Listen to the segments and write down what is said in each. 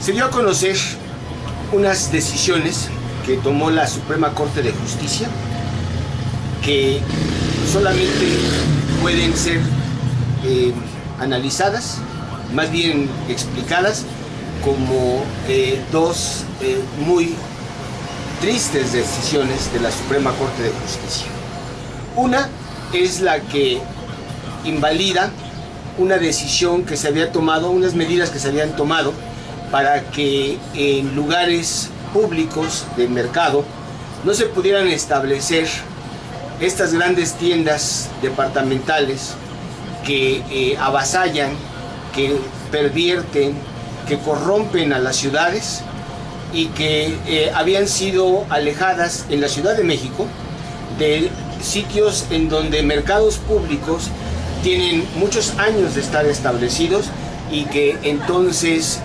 Se dio a conocer unas decisiones que tomó la Suprema Corte de Justicia, que solamente pueden ser analizadas, más bien explicadas, como dos muy tristes decisiones de la Suprema Corte de Justicia. Una es la que invalida una decisión que se había tomado, unas medidas que se habían tomado para que en lugares públicos de mercado no se pudieran establecer estas grandes tiendas departamentales que avasallan, que pervierten, que corrompen a las ciudades y que habían sido alejadas en la Ciudad de México de sitios en donde mercados públicos tienen muchos años de estar establecidos y que entonces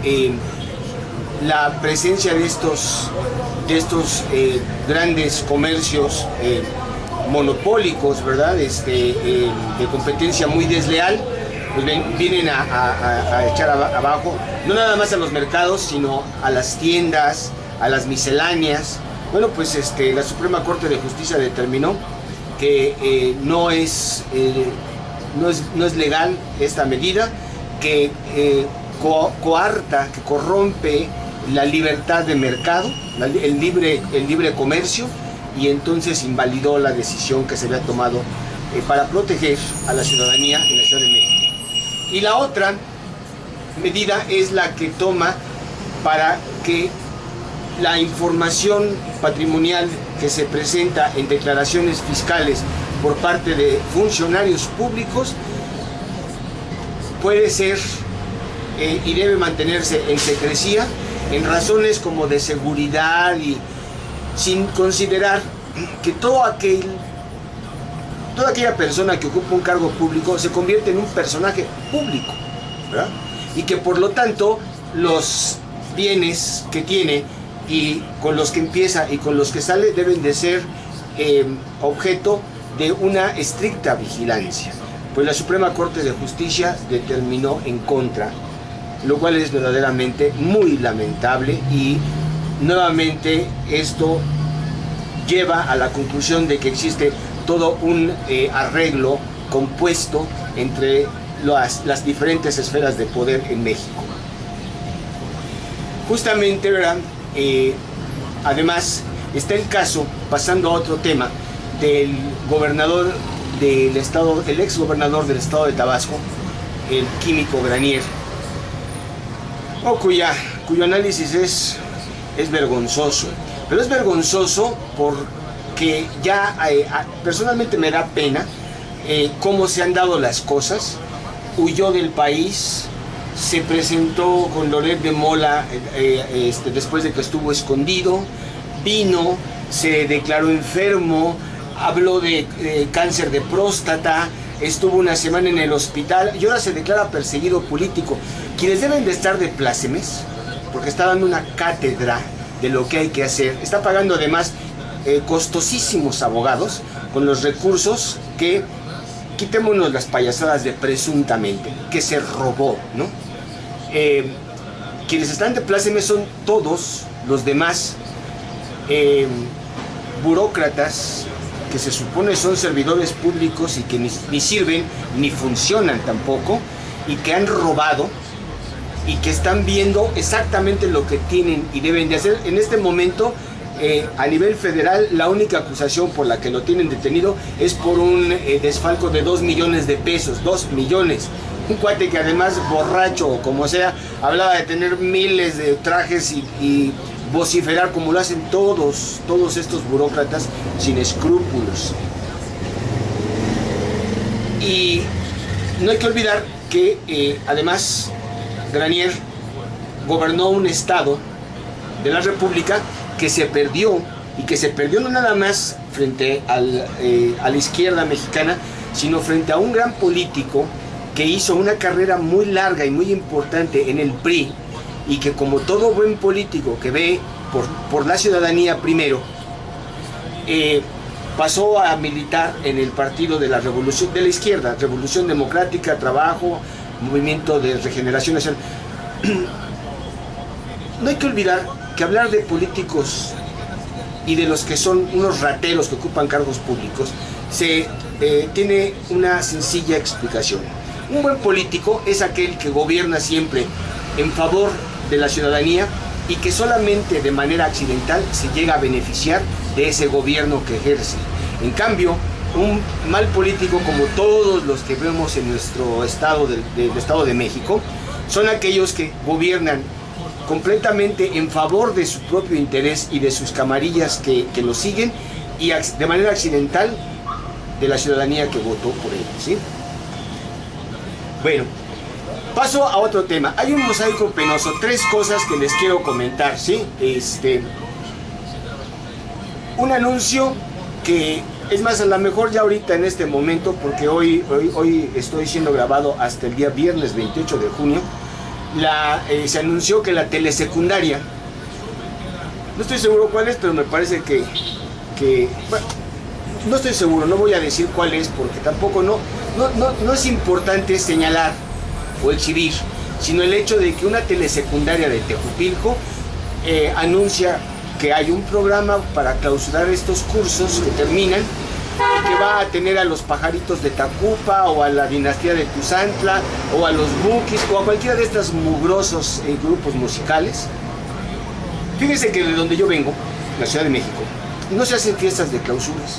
la presencia de estos grandes comercios monopólicos, ¿verdad? De competencia muy desleal, pues vienen a echar abajo, no nada más a los mercados, sino a las tiendas, a las misceláneas. Bueno, pues la Suprema Corte de Justicia determinó que no es legal esta medida, que coarta, que corrompe la libertad de mercado, el libre comercio, y entonces invalidó la decisión que se había tomado para proteger a la ciudadanía en la Ciudad de México. Y la otra medida es la que toma para que la información patrimonial que se presenta en declaraciones fiscales por parte de funcionarios públicos puede ser y debe mantenerse en secrecía en razones como de seguridad, y sin considerar que toda aquella persona que ocupa un cargo público se convierte en un personaje público, ¿verdad? Y que por lo tanto los bienes que tiene y con los que empieza y con los que sale deben de ser objeto de una estricta vigilancia. Pues la Suprema Corte de Justicia determinó en contra, lo cual es verdaderamente muy lamentable, y nuevamente esto lleva a la conclusión de que existe todo un arreglo compuesto entre las diferentes esferas de poder en México. Justamente, ¿verdad? Además está el caso, pasando a otro tema, del gobernador del estado, el ex gobernador del estado de Tabasco, el químico Granier, cuyo análisis es vergonzoso. Pero es vergonzoso porque ya personalmente me da pena cómo se han dado las cosas. Huyó del país, se presentó con Loret de Mola después de que estuvo escondido, vino, se declaró enfermo, habló de cáncer de próstata, estuvo una semana en el hospital y ahora se declara perseguido político. Quienes deben de estar de plácemes, porque está dando una cátedra de lo que hay que hacer, está pagando además costosísimos abogados con los recursos que, quitémonos las payasadas de presuntamente, que se robó, ¿no? Quienes están de plácemes son todos los demás burócratas que se supone son servidores públicos y que ni sirven ni funcionan tampoco, y que han robado y que están viendo exactamente lo que tienen y deben de hacer. En este momento, a nivel federal, la única acusación por la que lo tienen detenido es por un desfalco de 2 millones de pesos, 2 millones. Un cuate que además, borracho o como sea, hablaba de tener miles de trajes y vociferar como lo hacen todos estos burócratas sin escrúpulos. Y no hay que olvidar que además Granier gobernó un estado de la República que se perdió, y que se perdió no nada más frente a la izquierda mexicana, sino frente a un gran político que hizo una carrera muy larga y muy importante en el PRI, y que, como todo buen político que ve por la ciudadanía primero, pasó a militar en el partido de la Revolución de la Izquierda, Revolución Democrática, Trabajo, Movimiento de Regeneración Nacional. no hay que olvidar que hablar de políticos y de los que son unos rateros que ocupan cargos públicos tiene una sencilla explicación. Un buen político es aquel que gobierna siempre en favor de la ciudadanía y que solamente de manera accidental se llega a beneficiar de ese gobierno que ejerce. En cambio, un mal político, como todos los que vemos en nuestro estado del Estado de México, son aquellos que gobiernan completamente en favor de su propio interés y de sus camarillas que lo siguen, y de manera accidental de la ciudadanía que votó por él, ¿sí? Bueno, paso a otro tema. Hay un mosaico penoso, 3 cosas que les quiero comentar, ¿sí? Un anuncio que, es más, a lo mejor ya ahorita en este momento, porque hoy estoy siendo grabado hasta el día viernes 28 de junio, se anunció que la telesecundaria, no estoy seguro cuál es, pero me parece que bueno, no estoy seguro, no voy a decir cuál es, porque tampoco no es importante señalar o exhibir, sino el hecho de que una telesecundaria de Tejupilco anuncia que hay un programa para clausurar estos cursos que terminan, y que va a tener a los Pajaritos de Tacupa, o a la Dinastía de Tuzantla, o a los Bukis, o a cualquiera de estos mugrosos grupos musicales. Fíjense que de donde yo vengo, la Ciudad de México, no se hacen fiestas de clausuras.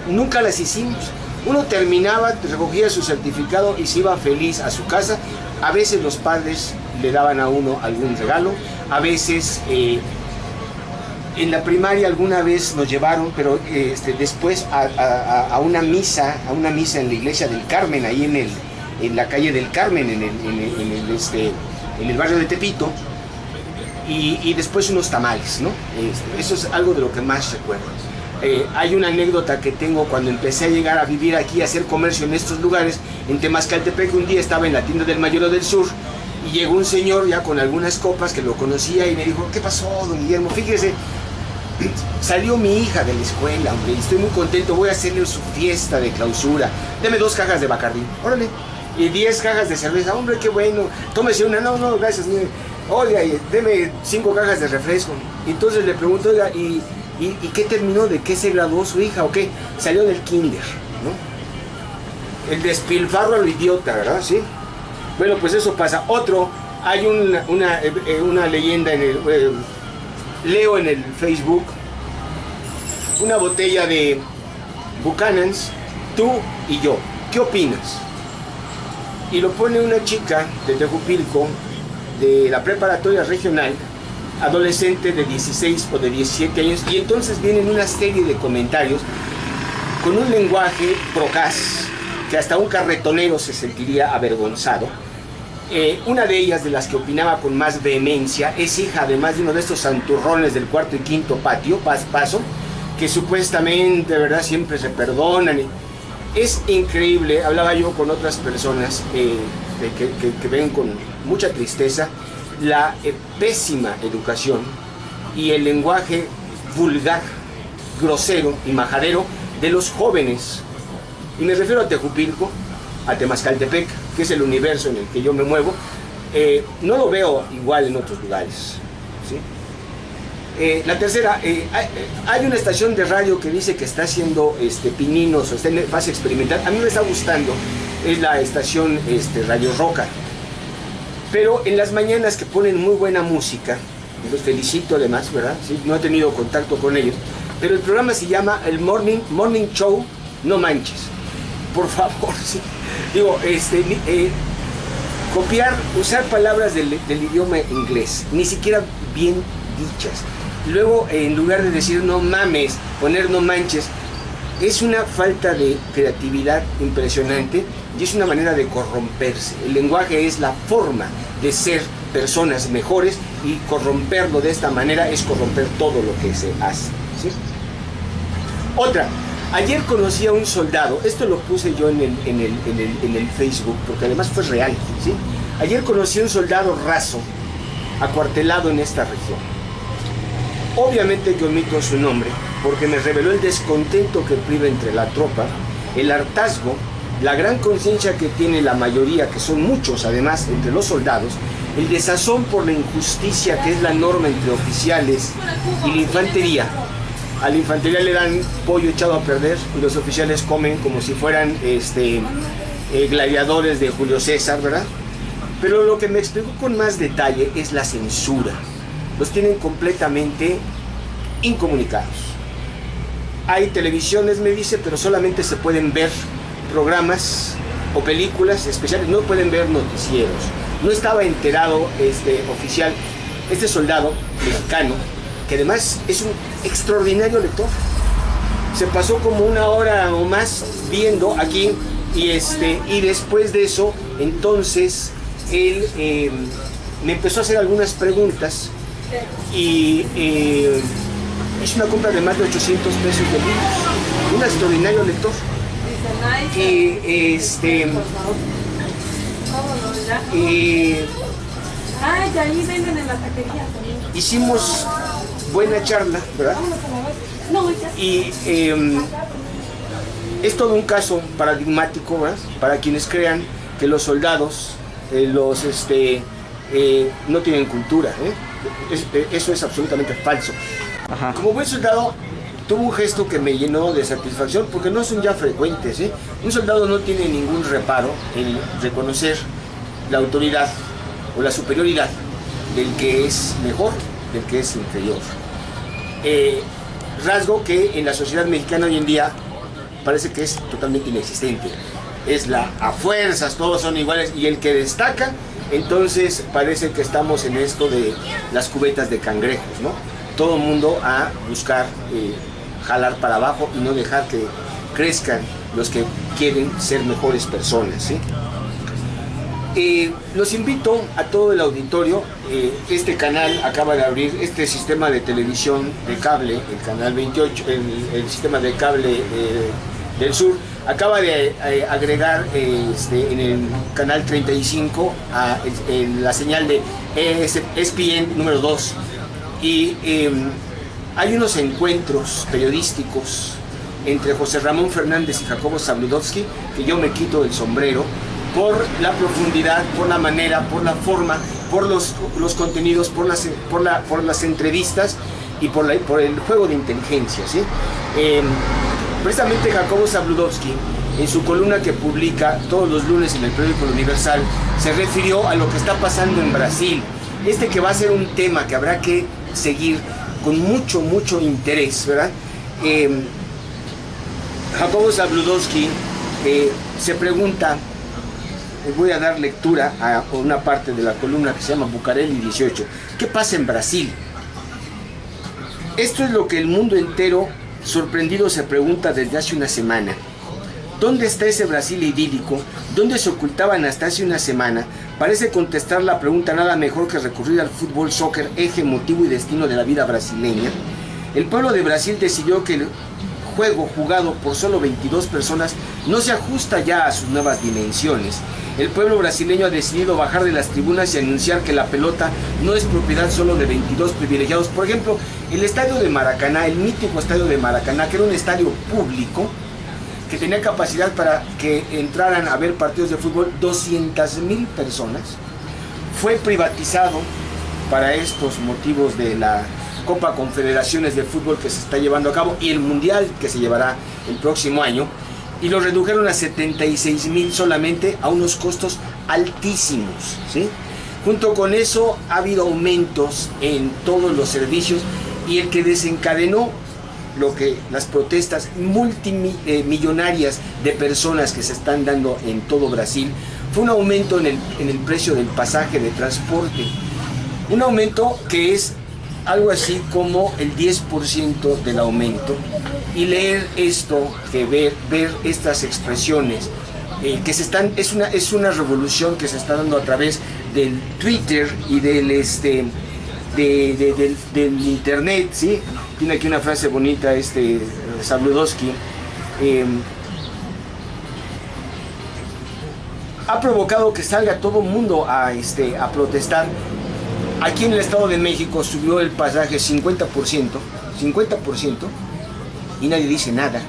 Nunca las hicimos. Uno terminaba, recogía su certificado y se iba feliz a su casa. A veces los padres le daban a uno algún regalo, a veces en la primaria alguna vez nos llevaron, pero después a una misa en la iglesia del Carmen, ahí en la calle del Carmen, en el barrio de Tepito, y después unos tamales, ¿no? Eso es algo de lo que más recuerdo. Hay una anécdota que tengo cuando empecé a llegar a vivir aquí, a hacer comercio en estos lugares, en Temascaltepec. Un día estaba en la tienda del Mayoro del Sur y llegó un señor ya con algunas copas que lo conocía y me dijo: ¿qué pasó, don Guillermo? Fíjese, salió mi hija de la escuela, hombre, y estoy muy contento, voy a hacerle su fiesta de clausura. Deme 2 cajas de Bacardí, órale, y 10 cajas de cerveza, hombre, qué bueno, tómese una, no, gracias, mire. Oiga, deme 5 cajas de refresco. Entonces le pregunto: oiga, ¿y qué terminó? ¿De qué se graduó su hija o qué? Salió del kinder, ¿no? El despilfarro a lo idiota, ¿verdad? Sí. Bueno, pues eso pasa. Otro, hay una leyenda leo en el Facebook, una botella de Buchanan's, tú y yo, ¿qué opinas? Y lo pone una chica de Tejupilco, de la preparatoria regional, adolescente de 16 o de 17 años, y entonces vienen una serie de comentarios con un lenguaje procaz que hasta un carretonero se sentiría avergonzado. Una de ellas, de las que opinaba con más vehemencia, es hija además de uno de estos santurrones del 4º y 5º paso, que supuestamente, ¿verdad?, siempre se perdonan. Es increíble. Hablaba yo con otras personas que ven con mucha tristeza la pésima educación y el lenguaje vulgar, grosero y majadero de los jóvenes. Y me refiero a Tejupilco, a Temascaltepec, que es el universo en el que yo me muevo. No lo veo igual en otros lugares, ¿sí? La tercera, hay una estación de radio que dice que está haciendo pininos, o está en fase experimental. A mí me está gustando, es la estación Radio Roca. Pero en las mañanas, que ponen muy buena música, y los felicito además, ¿verdad? ¿Sí? No he tenido contacto con ellos, pero el programa se llama el Morning Show, no manches. Por favor, ¿sí? Digo, usar palabras del idioma inglés, ni siquiera bien dichas. Luego, en lugar de decir no mames, poner no manches, es una falta de creatividad impresionante y es una manera de corromperse. El lenguaje es la forma de ser personas mejores, y corromperlo de esta manera es corromper todo lo que se hace, ¿sí? Otra, ayer conocí a un soldado, esto lo puse yo en el Facebook, porque además fue real, ¿sí? Ayer conocí a un soldado raso, acuartelado en esta región. Obviamente que omito su nombre, porque me reveló el descontento que priva entre la tropa, el hartazgo la gran conciencia que tiene la mayoría, que son muchos además entre los soldados, el desazón por la injusticia que es la norma entre oficiales y la infantería. A la infantería le dan pollo echado a perder y los oficiales comen como si fueran gladiadores de Julio César, ¿verdad? Pero lo que me explicó con más detalle es la censura. Los tienen completamente incomunicados. Hay televisiones, me dice, pero solamente se pueden ver programas o películas especiales, no pueden ver noticieros. No estaba enterado oficial, este soldado mexicano, que además es un extraordinario lector. Se pasó como una hora o más viendo aquí y después de eso, entonces, él me empezó a hacer algunas preguntas y hizo una compra de más de 800 pesos de libros. Un extraordinario lector. Hicimos buena charla, ¿verdad? Y es todo un caso paradigmático, ¿verdad? Para quienes crean que los soldados no tienen cultura, eso es absolutamente falso. Ajá. Como buen soldado tuvo un gesto que me llenó de satisfacción porque no son ya frecuentes. Un soldado no tiene ningún reparo en reconocer la autoridad o la superioridad del que es mejor, del que es inferior. Rasgo que en la sociedad mexicana hoy en día parece que es totalmente inexistente. Es a fuerzas, todos son iguales y el que destaca, entonces parece que estamos en esto de las cubetas de cangrejos, ¿no? Todo el mundo a buscar jalar para abajo y no dejar que crezcan los que quieren ser mejores personas, ¿sí? Los invito a todo el auditorio. Este canal acaba de abrir este sistema de televisión de cable, el canal 28, el sistema de cable del sur, acaba de agregar en el canal 35 la señal de ESPN número 2 y hay unos encuentros periodísticos entre José Ramón Fernández y Jacobo Zabludovsky que yo me quito el sombrero por la profundidad, por la manera, por la forma, por los contenidos, por las entrevistas y por el juego de inteligencia, ¿sí? Precisamente Jacobo Zabludovsky, en su columna que publica todos los lunes en el periódico Universal, se refirió a lo que está pasando en Brasil. Que va a ser un tema que habrá que seguir con mucho interés, ¿verdad? Jacobo Zabludovsky se pregunta, voy a dar lectura a una parte de la columna que se llama Bucareli 18. ¿Qué pasa en Brasil? Esto es lo que el mundo entero sorprendido se pregunta desde hace una semana. ¿Dónde está ese Brasil idílico? ¿Dónde se ocultaban hasta hace una semana? Parece contestar la pregunta nada mejor que recurrir al fútbol, soccer, eje, motivo y destino de la vida brasileña. El pueblo de Brasil decidió que el juego jugado por solo 22 personas no se ajusta ya a sus nuevas dimensiones. El pueblo brasileño ha decidido bajar de las tribunas y anunciar que la pelota no es propiedad solo de 22 privilegiados. Por ejemplo, el estadio de Maracaná, el mítico estadio de Maracaná, que era un estadio público, que tenía capacidad para que entraran a ver partidos de fútbol 200,000 personas, fue privatizado para estos motivos de la Copa Confederaciones de Fútbol que se está llevando a cabo y el Mundial que se llevará el próximo año, y lo redujeron a 76,000 solamente, a unos costos altísimos, ¿sí? Junto con eso ha habido aumentos en todos los servicios, y el que desencadenó las protestas multimillonarias de personas que se están dando en todo Brasil fue un aumento en el precio del pasaje de transporte, un aumento que es algo así como el 10% del aumento. Y leer esto, ver estas expresiones que es una revolución que se está dando a través del Twitter y del internet, ¿sí? Tiene aquí una frase bonita Zabludovsky. Ha provocado que salga todo el mundo a protestar. Aquí en el Estado de México subió el pasaje 50%, y nadie dice nada.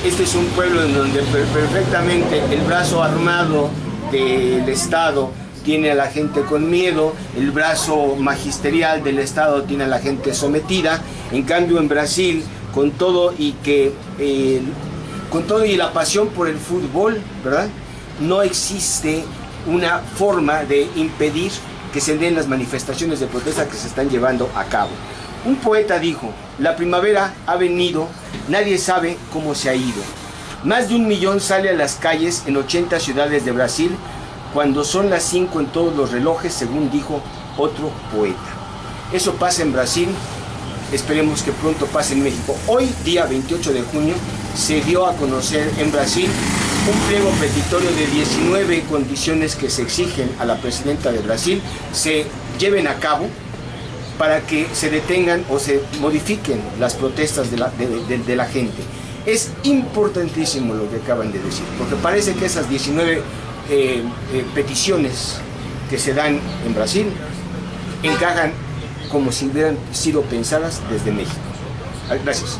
Este es un pueblo en donde perfectamente el brazo armado del Estado tiene a la gente con miedo, el brazo magisterial del Estado tiene a la gente sometida. En cambio en Brasil, con todo y la pasión por el fútbol, ¿verdad?, no existe una forma de impedir que se den las manifestaciones de protesta que se están llevando a cabo. Un poeta dijo: la primavera ha venido, nadie sabe cómo se ha ido. Más de 1 millón sale a las calles en 80 ciudades de Brasil cuando son las 5 en todos los relojes, según dijo otro poeta. Eso pasa en Brasil, esperemos que pronto pase en México. Hoy, día 28 de junio, se dio a conocer en Brasil un pliego petitorio de 19 condiciones que se exigen a la presidenta de Brasil se lleven a cabo para que se detengan o se modifiquen las protestas de la gente. Es importantísimo lo que acaban de decir, porque parece que esas 19 peticiones que se dan en Brasil encajan como si hubieran sido pensadas desde México. Gracias.